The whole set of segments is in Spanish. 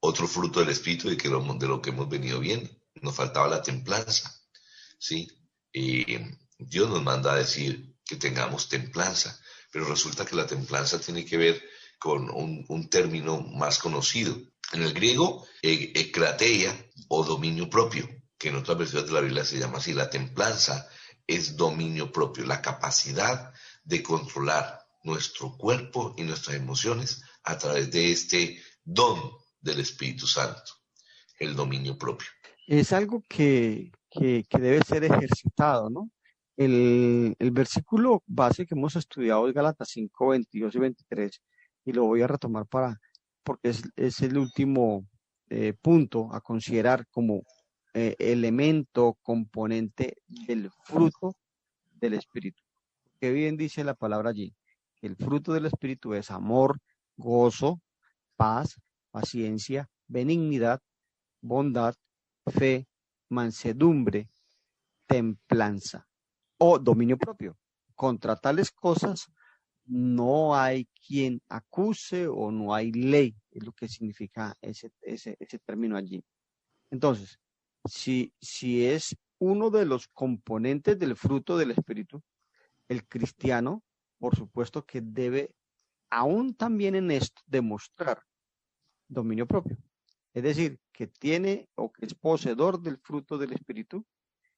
otro fruto del Espíritu de lo que hemos venido viendo. Nos faltaba la templanza, ¿sí? Dios nos manda a decir que tengamos templanza, pero resulta que la templanza tiene que ver con un término más conocido. En el griego, krateia o dominio propio, que en otras versiones de la Biblia se llama así. La templanza es dominio propio, la capacidad de controlar nuestro cuerpo y nuestras emociones a través de este don del Espíritu Santo, el dominio propio. Es algo que debe ser ejercitado, ¿no? El versículo base que hemos estudiado es Gálatas 5, 22 y 23, y lo voy a retomar porque es el último punto a considerar como elemento, componente del fruto del Espíritu. Qué bien dice la palabra allí. El fruto del Espíritu es amor, gozo, paz, paciencia, benignidad, bondad, fe, mansedumbre, templanza o dominio propio. Contra tales cosas no hay quien acuse o no hay ley, es lo que significa ese término allí. Entonces, si es uno de los componentes del fruto del Espíritu, el cristiano, por supuesto que debe, aún también en esto, demostrar dominio propio. Es decir, que tiene o que es poseedor del fruto del Espíritu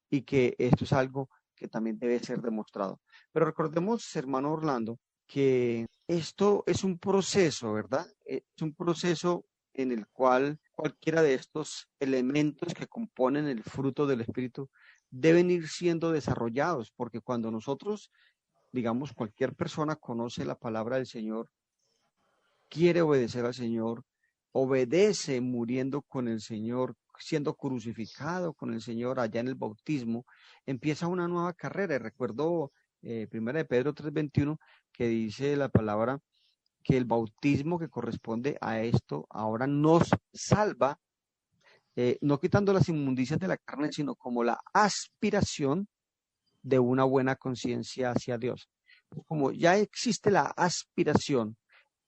y que esto es algo que también debe ser demostrado. Pero recordemos, hermano Orlando, que esto es un proceso, ¿verdad? Es un proceso en el cual cualquiera de estos elementos que componen el fruto del Espíritu deben ir siendo desarrollados, porque cuando nosotros, digamos, cualquier persona conoce la palabra del Señor, quiere obedecer al Señor, obedece muriendo con el Señor, siendo crucificado con el Señor allá en el bautismo, empieza una nueva carrera. Y recuerdo 1 de Pedro 3:21 que dice la palabra que el bautismo que corresponde a esto ahora nos salva, no quitando las inmundicias de la carne, sino como la aspiración de una buena conciencia hacia Dios. Como ya existe la aspiración,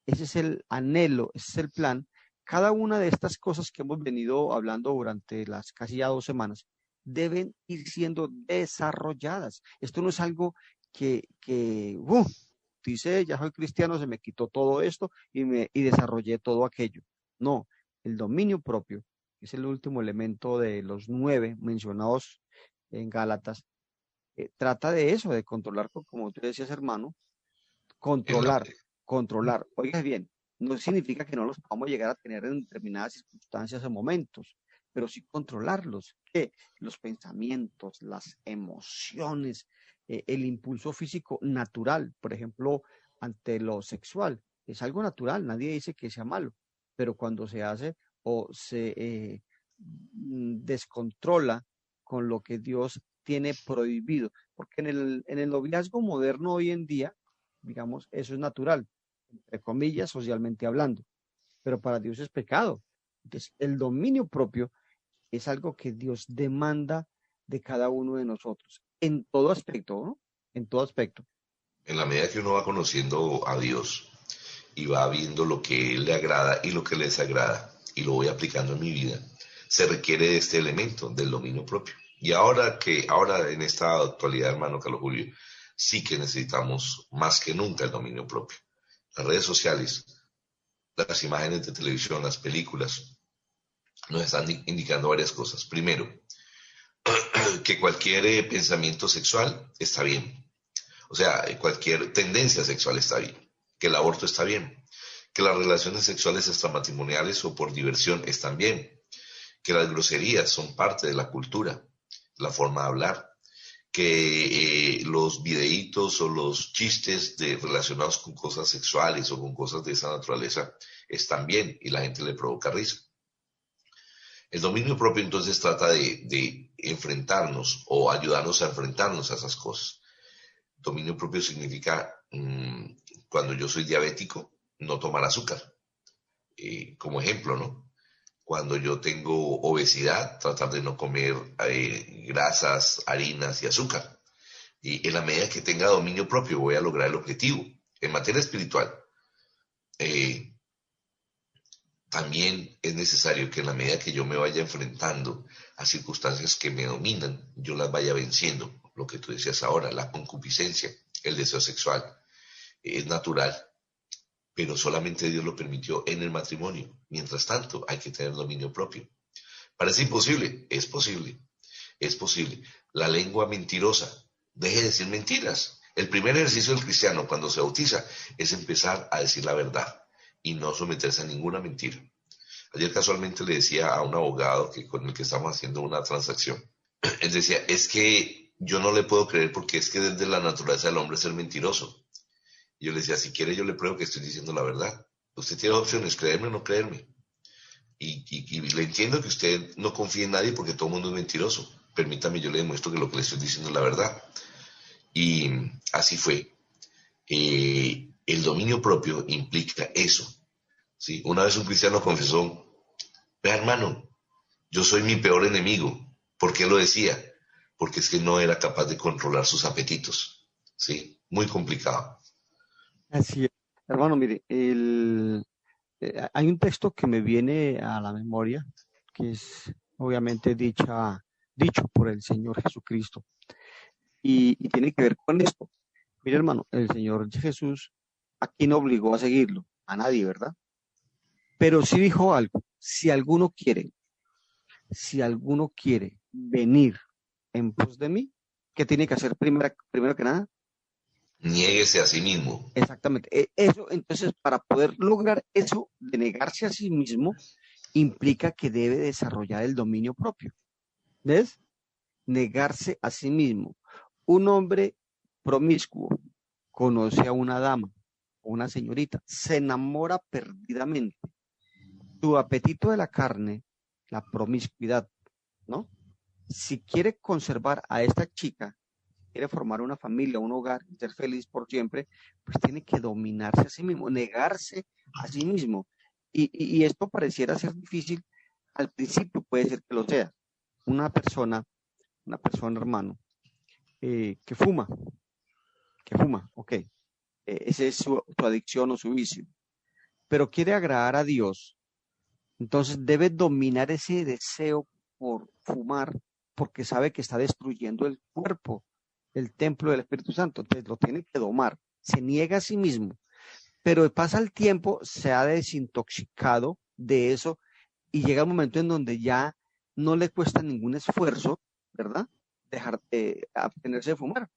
ese es el anhelo, ese es el plan. Cada una de estas cosas que hemos venido hablando durante las casi ya 2 semanas deben ir siendo desarrolladas. Esto no es algo que dice, ya soy cristiano, se me quitó todo esto y desarrollé todo aquello. No, el dominio propio es el último elemento de los 9 mencionados en Gálatas. Trata de eso, de controlar, como tú decías, hermano, En la, controlar, controlar. Oiga bien, no significa que no los podamos llegar a tener en determinadas circunstancias o momentos, pero sí controlarlos. ¿Qué? Los pensamientos, las emociones, el impulso físico natural, por ejemplo, ante lo sexual. Es algo natural, nadie dice que sea malo, pero cuando se hace o se descontrola con lo que Dios tiene prohibido, porque en el noviazgo moderno hoy en día, digamos, eso es natural, entre comillas, socialmente hablando, pero para Dios es pecado. Entonces, el dominio propio es algo que Dios demanda de cada uno de nosotros, en todo aspecto, ¿no? En todo aspecto. en la medida que uno va conociendo a Dios y va viendo lo que Él le agrada y lo que le desagrada, y lo voy aplicando en mi vida, se requiere de este elemento, del dominio propio. Y ahora en esta actualidad, hermano Carlos Julio, sí que necesitamos más que nunca el dominio propio. Las redes sociales, las imágenes de televisión, las películas, nos están indicando varias cosas. Primero, que cualquier pensamiento sexual está bien. O sea, cualquier tendencia sexual está bien. Que el aborto está bien. Que las relaciones sexuales extramatrimoniales o por diversión están bien. Que las groserías son parte de la cultura, la forma de hablar. Que los videitos o los chistes relacionados con cosas sexuales o con cosas de esa naturaleza están bien y la gente le provoca risa. El dominio propio entonces trata de enfrentarnos o ayudarnos a enfrentarnos a esas cosas. Dominio propio significa, cuando yo soy diabético, no tomar azúcar. Como ejemplo, ¿no? Cuando yo tengo obesidad, tratar de no comer grasas, harinas y azúcar. Y en la medida que tenga dominio propio voy a lograr el objetivo. En materia espiritual, eh, también es necesario que en la medida que yo me vaya enfrentando a circunstancias que me dominan, yo las vaya venciendo. Lo que tú decías ahora, la concupiscencia, el deseo sexual, es natural, pero solamente Dios lo permitió en el matrimonio. Mientras tanto, hay que tener dominio propio. Parece imposible, es posible, es posible. La lengua mentirosa, deje de decir mentiras. El primer ejercicio del cristiano cuando se bautiza es empezar a decir la verdad y no someterse a ninguna mentira. Ayer casualmente le decía a un abogado con el que estamos haciendo una transacción, él decía, es que yo no le puedo creer porque es que desde la naturaleza del hombre es ser mentiroso. Y yo le decía, si quiere yo le pruebo que estoy diciendo la verdad. Usted tiene opciones, creerme o no creerme. Y le entiendo que usted no confía en nadie porque todo el mundo es mentiroso. Permítame, yo le demuestro que lo que le estoy diciendo es la verdad. Y así fue. El dominio propio implica eso. ¿Sí? Una vez un cristiano confesó, vea hermano, yo soy mi peor enemigo. ¿Por qué lo decía? Porque es que no era capaz de controlar sus apetitos. ¿Sí? Muy complicado. Así es. Hermano, mire, hay un texto que me viene a la memoria, que es obviamente dicho por el Señor Jesucristo, y tiene que ver con esto. Mire, hermano, el Señor Jesús aquí no obligó a seguirlo, a nadie, ¿verdad? Pero sí dijo algo, si alguno quiere venir en pos de mí, ¿qué tiene que hacer primero que nada? Niéguese a sí mismo. Exactamente. Eso, entonces, para poder lograr eso de negarse a sí mismo, implica que debe desarrollar el dominio propio. ¿Ves? Negarse a sí mismo. Un hombre promiscuo conoce a una dama o una señorita, se enamora perdidamente. Su apetito de la carne, la promiscuidad, ¿no? Si quiere conservar a esta chica, quiere formar una familia, un hogar, ser feliz por siempre, pues tiene que dominarse a sí mismo, negarse a sí mismo. Y esto pareciera ser difícil, al principio puede ser que lo sea. Una persona, una persona, hermano, que fuma, ok, ese es su adicción o su vicio, pero quiere agradar a Dios, entonces debe dominar ese deseo por fumar porque sabe que está destruyendo el cuerpo, el templo del Espíritu Santo. Entonces lo tiene que domar. Se niega a sí mismo, pero pasa el tiempo, se ha desintoxicado de eso y llega un momento en donde ya no le cuesta ningún esfuerzo, ¿verdad? Dejar de abstenerse de fumar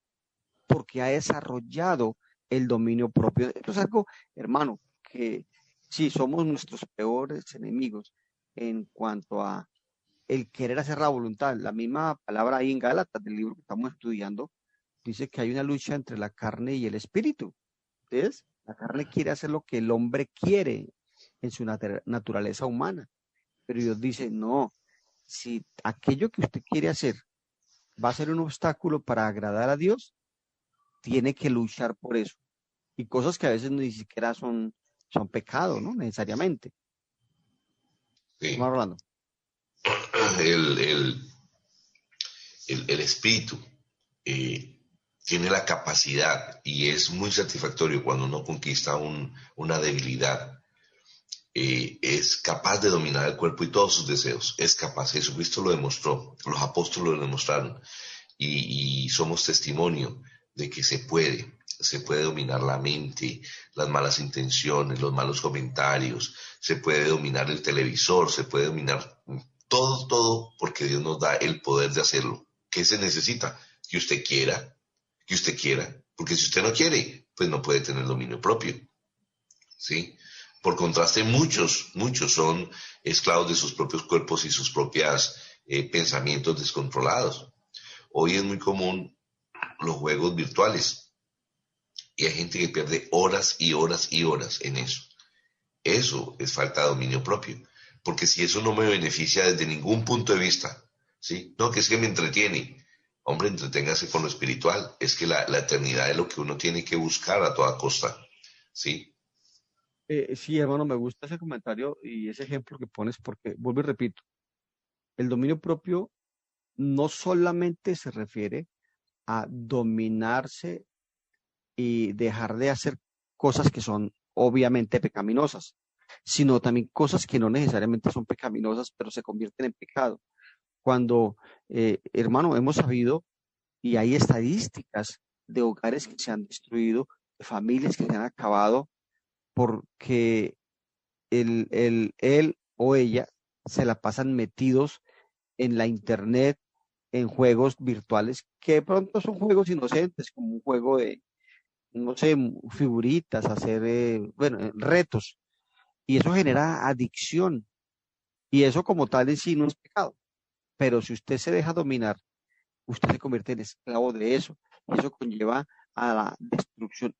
porque ha desarrollado el dominio propio. Esto es algo, hermano, que sí, somos nuestros peores enemigos en cuanto a el querer hacer la voluntad. La misma palabra ahí en Gálatas, del libro que estamos estudiando, dice que hay una lucha entre la carne y el espíritu. ¿Ves? La carne quiere hacer lo que el hombre quiere en su naturaleza humana, pero Dios dice, no, si aquello que usted quiere hacer va a ser un obstáculo para agradar a Dios, tiene que luchar por eso. Y cosas que a veces ni siquiera son pecado, ¿no? Necesariamente. Sí. Vamos hablando. El, el, el espíritu eh, tiene la capacidad y es muy satisfactorio cuando uno conquista una debilidad. Es capaz de dominar el cuerpo y todos sus deseos. Es capaz. Jesucristo lo demostró. Los apóstoles lo demostraron. Y somos testimonio de que se puede dominar la mente, las malas intenciones, los malos comentarios, se puede dominar el televisor, se puede dominar todo, todo, porque Dios nos da el poder de hacerlo. ¿Qué se necesita? Que usted quiera, porque si usted no quiere, pues no puede tener dominio propio, ¿sí? Por contraste, muchos son esclavos de sus propios cuerpos y sus propios pensamientos descontrolados. Hoy es muy común los juegos virtuales y hay gente que pierde horas y horas y horas en eso. Eso es falta de dominio propio, porque si eso no me beneficia desde ningún punto de vista, ¿sí? No, que es que me entretiene. Hombre, entreténgase con lo espiritual. Es que la eternidad es lo que uno tiene que buscar a toda costa, ¿sí? Sí, hermano, me gusta ese comentario y ese ejemplo que pones porque, vuelvo y repito, el dominio propio no solamente se refiere a dominarse y dejar de hacer cosas que son obviamente pecaminosas, sino también cosas que no necesariamente son pecaminosas, pero se convierten en pecado. Cuando, hermano, hemos sabido y hay estadísticas de hogares que se han destruido, de familias que se han acabado porque él o ella se la pasan metidos en la internet, en juegos virtuales, que de pronto son juegos inocentes, como un juego de, no sé, figuritas, hacer, bueno, retos, y eso genera adicción, y eso como tal en sí no es pecado, pero si usted se deja dominar, usted se convierte en esclavo de eso, y eso conlleva a la destrucción.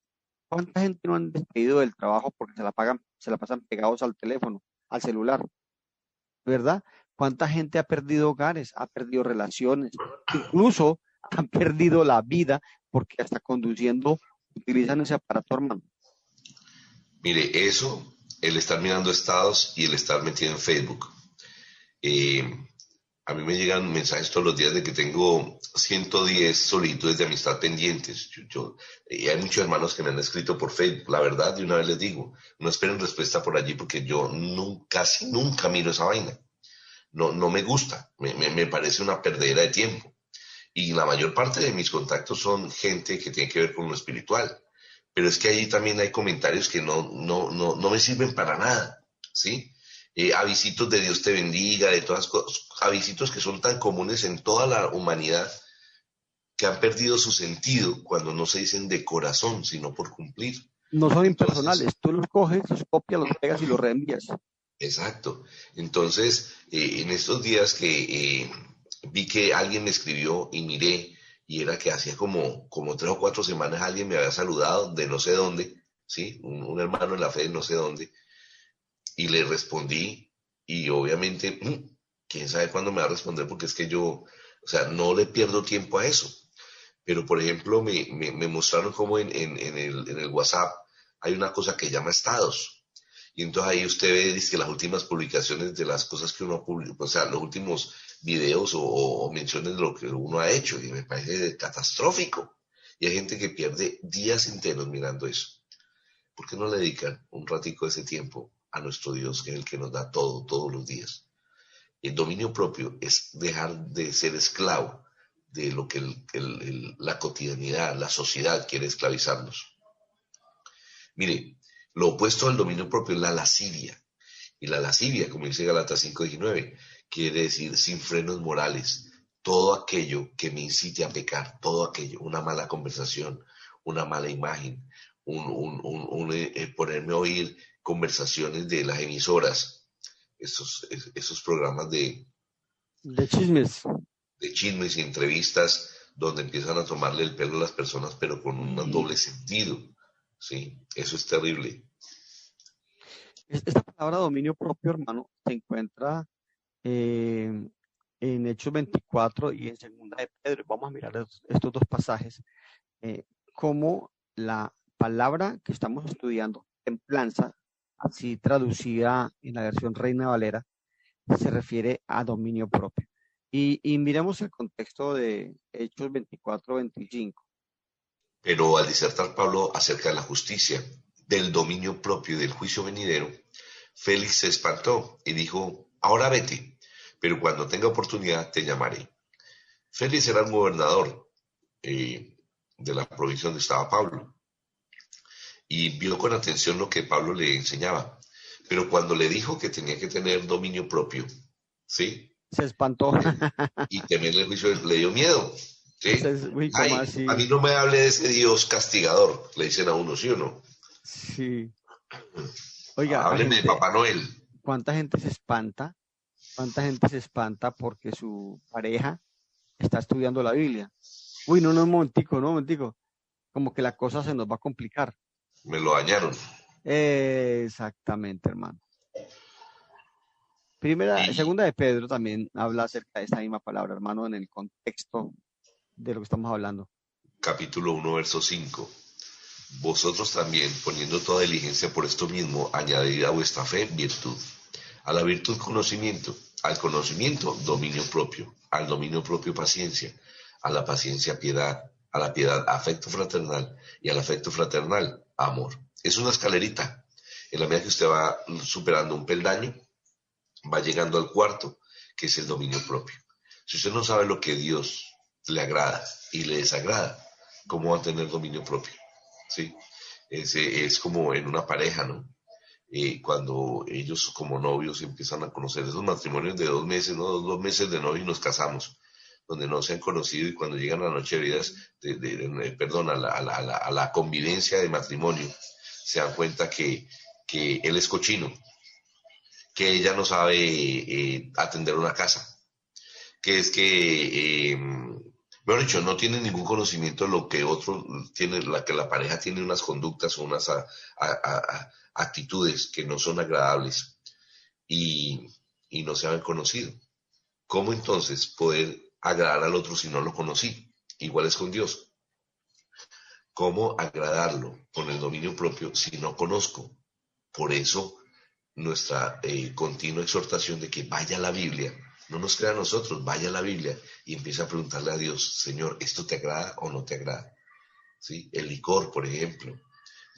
¿Cuánta gente no han despedido del trabajo porque se la pasan pegados al teléfono, al celular, ¿verdad? ¿Cuánta gente ha perdido hogares, ha perdido relaciones, incluso han perdido la vida porque hasta conduciendo utilizan ese aparato, hermano? Mire, eso, el estar mirando estados y el estar metido en Facebook. Eh, a mí me llegan mensajes todos los días de que tengo 110 solicitudes de amistad pendientes. Hay muchos hermanos que me han escrito por Facebook. La verdad, de una vez les digo, no esperen respuesta por allí porque yo casi nunca miro esa vaina. No, no me gusta, me parece una perdedera de tiempo. Y la mayor parte de mis contactos son gente que tiene que ver con lo espiritual. Pero es que ahí también hay comentarios que no me sirven para nada, ¿sí? Avisitos de Dios te bendiga, de todas cosas, avisitos que son tan comunes en toda la humanidad que han perdido su sentido cuando no se dicen de corazón, sino por cumplir. No son Entonces, impersonales, tú los coges, los copias, los pegas y los reenvías. exacto. Entonces, en estos días que vi que alguien me escribió y miré, y era que hacía como 3 o 4 semanas alguien me había saludado de no sé dónde, ¿sí? Un hermano en la fe de no sé dónde, y le respondí, y obviamente, quién sabe cuándo me va a responder, porque es que yo, o sea, no le pierdo tiempo a eso. Pero, por ejemplo, me mostraron como en el WhatsApp hay una cosa que llama estados. Y entonces ahí usted ve dice, que las últimas publicaciones de las cosas que uno publica, o sea, los últimos videos o menciones de lo que uno ha hecho, y me parece catastrófico. Y hay gente que pierde días enteros mirando eso. ¿Por qué no le dedican un ratico de ese tiempo a nuestro Dios, que es el que nos da todo, todos los días? El dominio propio es dejar de ser esclavo de lo que la cotidianidad, la sociedad quiere esclavizarnos. Mire, lo opuesto al dominio propio es la lascivia. Y la lascivia, como dice Gálatas 5:19, quiere decir sin frenos morales, todo aquello que me incite a pecar, todo aquello, una mala conversación, una mala imagen, ponerme a oír conversaciones de las emisoras, esos programas De chismes. de chismes y entrevistas donde empiezan a tomarle el pelo a las personas, pero con un Y doble sentido, ¿sí? Eso es terrible. esta palabra dominio propio, hermano, se encuentra eh, en Hechos 24 y en Segunda de Pedro. Vamos a mirar estos dos pasajes, como la palabra que estamos estudiando, templanza, así traducida en la versión Reina Valera, se refiere a dominio propio. Y miremos el contexto de Hechos 24-25. Pero al disertar Pablo acerca de la justicia, del dominio propio y del juicio venidero, Félix se espantó y dijo, ahora vete, pero cuando tenga oportunidad te llamaré. Félix era un gobernador de la provincia donde estaba Pablo y vio con atención lo que Pablo le enseñaba. Pero cuando le dijo que tenía que tener dominio propio, ¿sí? Se espantó. Y temerle el juicio, le dio miedo, ¿sí? Uy, ¿cómo Ay, a mí así? no me hable de ese Dios castigador, le dicen a uno, ¿sí o no? Sí. Oiga, Hábleme de Papá Noel. ¿cuánta gente se espanta? ¿Cuánta gente se espanta porque su pareja está estudiando la Biblia? Uy, no, no, un momentico, no, un momentico. Como que la cosa se nos va a complicar. Me lo dañaron. Exactamente, hermano. Y Segunda de Pedro también habla acerca de esta misma palabra, hermano, en el contexto de lo que estamos hablando. capítulo 1, verso 5. Vosotros también, poniendo toda diligencia por esto mismo, añadid a vuestra fe virtud. A la virtud conocimiento, al conocimiento dominio propio, al dominio propio paciencia, a la paciencia piedad, a la piedad afecto fraternal y al afecto fraternal amor. Es una escalerita. En la medida que usted va superando un peldaño, va llegando al cuarto, que es el dominio propio. Si usted no sabe lo que Dios le agrada y le desagrada, ¿cómo va a tener dominio propio? ¿Sí? Es como en una pareja, ¿no? Cuando ellos como novios empiezan a conocer esos matrimonios de 2 meses, ¿no? 2 meses de novio y nos casamos, donde no se han conocido y cuando llegan a la noche de vidas, perdón, a la convivencia de matrimonio, se dan cuenta que él es cochino, que ella no sabe atender una casa, que es que, mejor dicho, no tiene ningún conocimiento de lo que otro tiene, la que la pareja tiene unas conductas o unas actitudes que no son agradables y, y no se han conocido. ¿Cómo entonces poder agradar al otro si no lo conocí? Igual es con Dios. ¿Cómo agradarlo con el dominio propio si no conozco? Por eso nuestra continua exhortación de que vaya a la Biblia, no nos crea a nosotros, vaya a la Biblia y empieza a preguntarle a Dios, Señor, ¿esto te agrada o no te agrada? ¿Sí? El licor, por ejemplo,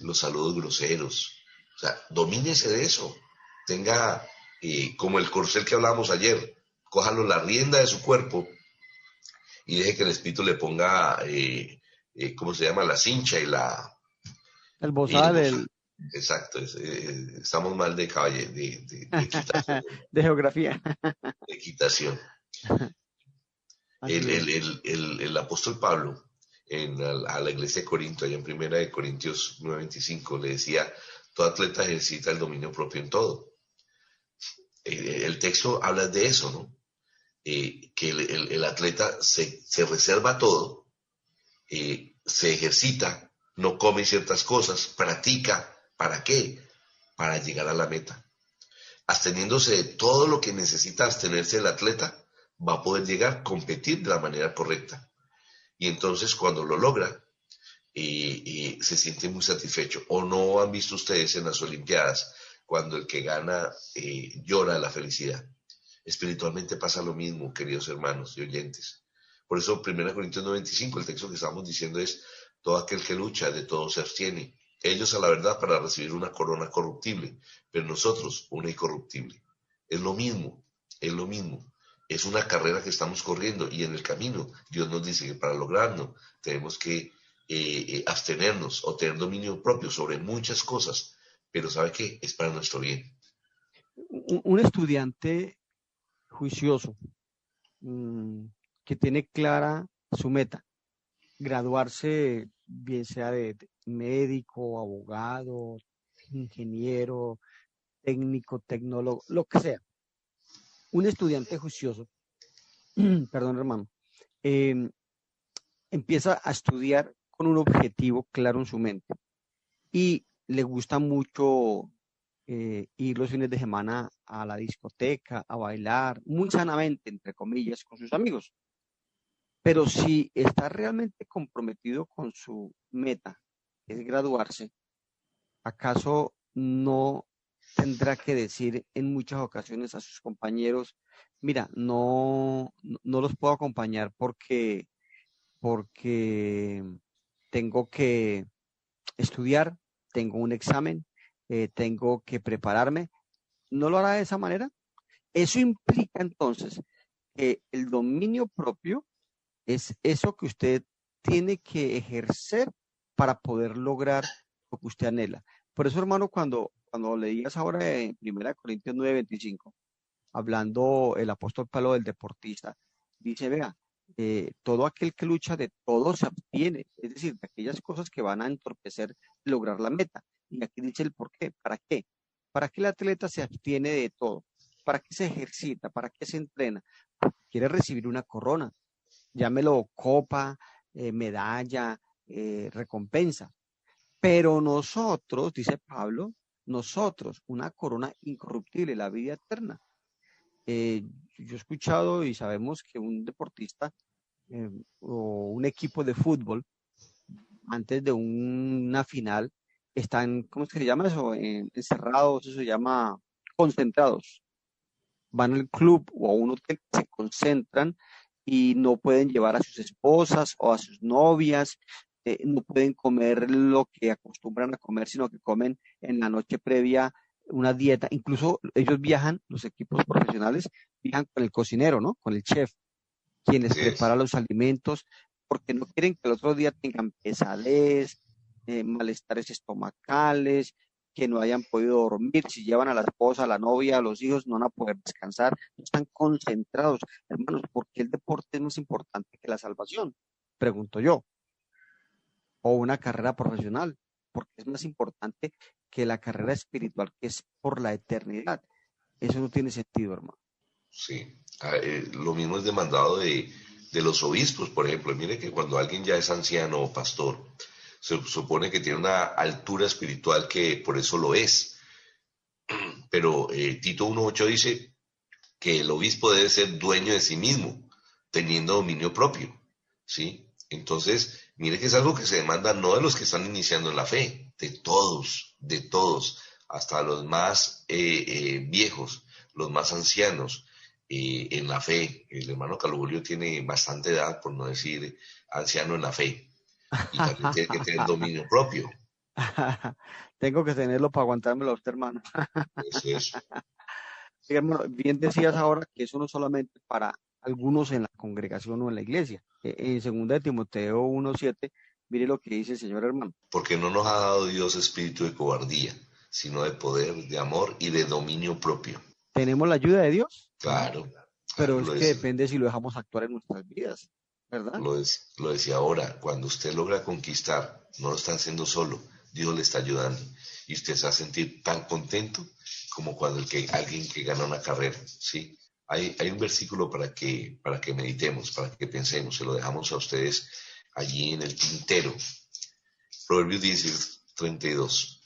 los saludos groseros, o sea, domínese de eso, tenga como el corcel que hablábamos ayer, cójalo la rienda de su cuerpo y deje que el Espíritu le ponga, ¿cómo se llama? La cincha El y el bozal, bozal. Exacto, estamos mal de caballo, de equitación, de geografía. de equitación. Así es. El apóstol Pablo a la iglesia de Corinto, allá en Primera de Corintios 9:25, le decía, todo atleta ejercita el dominio propio en todo. El texto habla de eso, ¿no? Que el atleta se reserva todo, se ejercita, no come ciertas cosas, practica, ¿para qué? Para llegar a la meta. Absteniéndose de todo lo que necesita abstenerse el atleta, va a poder llegar a competir de la manera correcta. Y entonces cuando lo logra, se siente muy satisfecho. ¿O no han visto ustedes en las Olimpiadas cuando el que gana llora la felicidad? Espiritualmente pasa lo mismo, queridos hermanos y oyentes. Por eso 1 Corintios 95, el texto que estamos diciendo es, todo aquel que lucha, de todo se abstiene. Ellos a la verdad para recibir una corona corruptible, pero nosotros una incorruptible. Es lo mismo, es lo mismo. Es una carrera que estamos corriendo y en el camino Dios nos dice que para lograrlo tenemos que abstenernos o tener dominio propio sobre muchas cosas, pero ¿sabe qué? Es para nuestro bien. Un estudiante juicioso, mm, que tiene clara su meta, graduarse, bien sea de médico, abogado, ingeniero, técnico, tecnólogo, lo que sea. Un estudiante juicioso, perdón, hermano, eh, empieza a estudiar con un objetivo claro en su mente y le gusta mucho ir los fines de semana a la discoteca, a bailar, muy sanamente, entre comillas, con sus amigos. Pero si está realmente comprometido con su meta, que es graduarse, ¿acaso no tendrá que decir en muchas ocasiones a sus compañeros, mira, no los puedo acompañar porque tengo que estudiar, tengo un examen, tengo que prepararme? ¿No lo hará de esa manera? Eso implica entonces que el dominio propio es eso que usted tiene que ejercer para poder lograr lo que usted anhela. Por eso, hermano, cuando leías ahora en 1 Corintios 9:25, hablando el apóstol Pablo del deportista, dice, vea, todo aquel que lucha de todo se abstiene, es decir, de aquellas cosas que van a entorpecer lograr la meta. Y aquí dice el por qué, ¿para qué? ¿Para qué el atleta se abstiene de todo? ¿Para qué se ejercita? ¿Para qué se entrena? Porque quiere recibir una corona, llámelo copa, medalla, recompensa. Pero nosotros, dice Pablo, nosotros, una corona incorruptible, la vida eterna. Eh, yo he escuchado y sabemos que un deportista o un equipo de fútbol, antes de una final, están, ¿cómo es que se llama eso? Encerrados, eso se llama concentrados. Van al club o a un hotel, se concentran y no pueden llevar a sus esposas o a sus novias no pueden comer lo que acostumbran a comer, sino que comen en la noche previa una dieta. Incluso ellos viajan, los equipos profesionales viajan con el cocinero, ¿no? Con el chef, quien les Así prepara es. los alimentos, porque no quieren que el otro día tengan pesadez, malestares estomacales, que no hayan podido dormir. Si llevan a la esposa, a la novia, a los hijos, no van a poder descansar, no están concentrados. Hermanos, ¿por qué el deporte es más importante que la salvación? Pregunto yo, o una carrera profesional, porque es más importante que la carrera espiritual, que es por la eternidad. Eso no tiene sentido, hermano. Sí. Lo mismo es demandado de los obispos, por ejemplo. Mire que cuando alguien ya es anciano o pastor, se supone que tiene una altura espiritual que por eso lo es. Pero Tito 1.8 dice que el obispo debe ser dueño de sí mismo, teniendo dominio propio, ¿sí? Entonces, mire que es algo que se demanda no de los que están iniciando en la fe, de todos, hasta los más viejos, los más ancianos en la fe. El hermano Carlos Julio tiene bastante edad, por no decir anciano en la fe, y también tiene que tener dominio propio. Tengo que tenerlo para aguantármelo a usted, hermano. Eso es. Sí, hermano, bien decías ahora que eso no solamente para algunos en la congregación o en la iglesia. En 2 Timoteo 1:7, mire lo que dice el Señor, hermano. Porque no nos ha dado Dios espíritu de cobardía, sino de poder, de amor y de dominio propio. Tenemos la ayuda de Dios, Claro, claro, pero es que depende si lo dejamos actuar en nuestras vidas, ¿verdad? lo decía ahora, cuando usted logra conquistar, no lo está haciendo solo, Dios le está ayudando. Y usted se va a sentir tan contento como cuando alguien que gana una carrera, ¿sí? Hay un versículo para que meditemos, para que pensemos, se lo dejamos a ustedes allí en el tintero. Proverbios 10:32.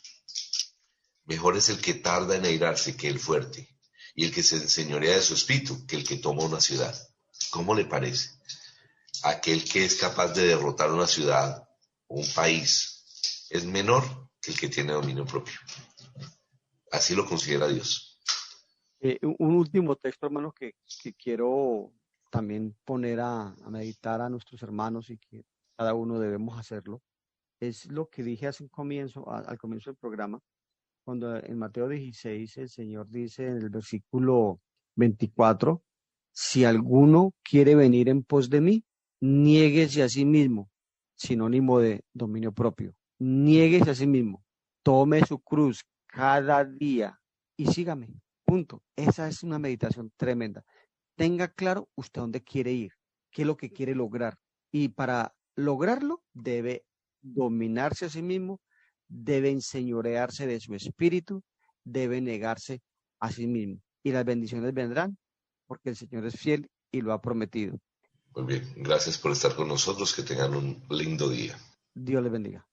Mejor es el que tarda en airarse que el fuerte, y el que se enseñorea de su espíritu que el que toma una ciudad. ¿Cómo le parece? Aquel que es capaz de derrotar una ciudad o un país es menor que el que tiene dominio propio. Así lo considera Dios. Un último texto, hermano, que quiero también poner a meditar a nuestros hermanos y que cada uno debemos hacerlo, es lo que dije hace un comienzo, al comienzo del programa, cuando en Mateo 16 el Señor dice en el versículo 24, si alguno quiere venir en pos de mí, niéguese a sí mismo, sinónimo de dominio propio, niéguese a sí mismo, tome su cruz cada día y sígame, punto. Esa es una meditación tremenda. Tenga claro usted dónde quiere ir, qué es lo que quiere lograr y para lograrlo debe dominarse a sí mismo, debe enseñorearse de su espíritu, debe negarse a sí mismo. Y las bendiciones vendrán porque el Señor es fiel y lo ha prometido. Muy bien, gracias por estar con nosotros, que tengan un lindo día. Dios les bendiga.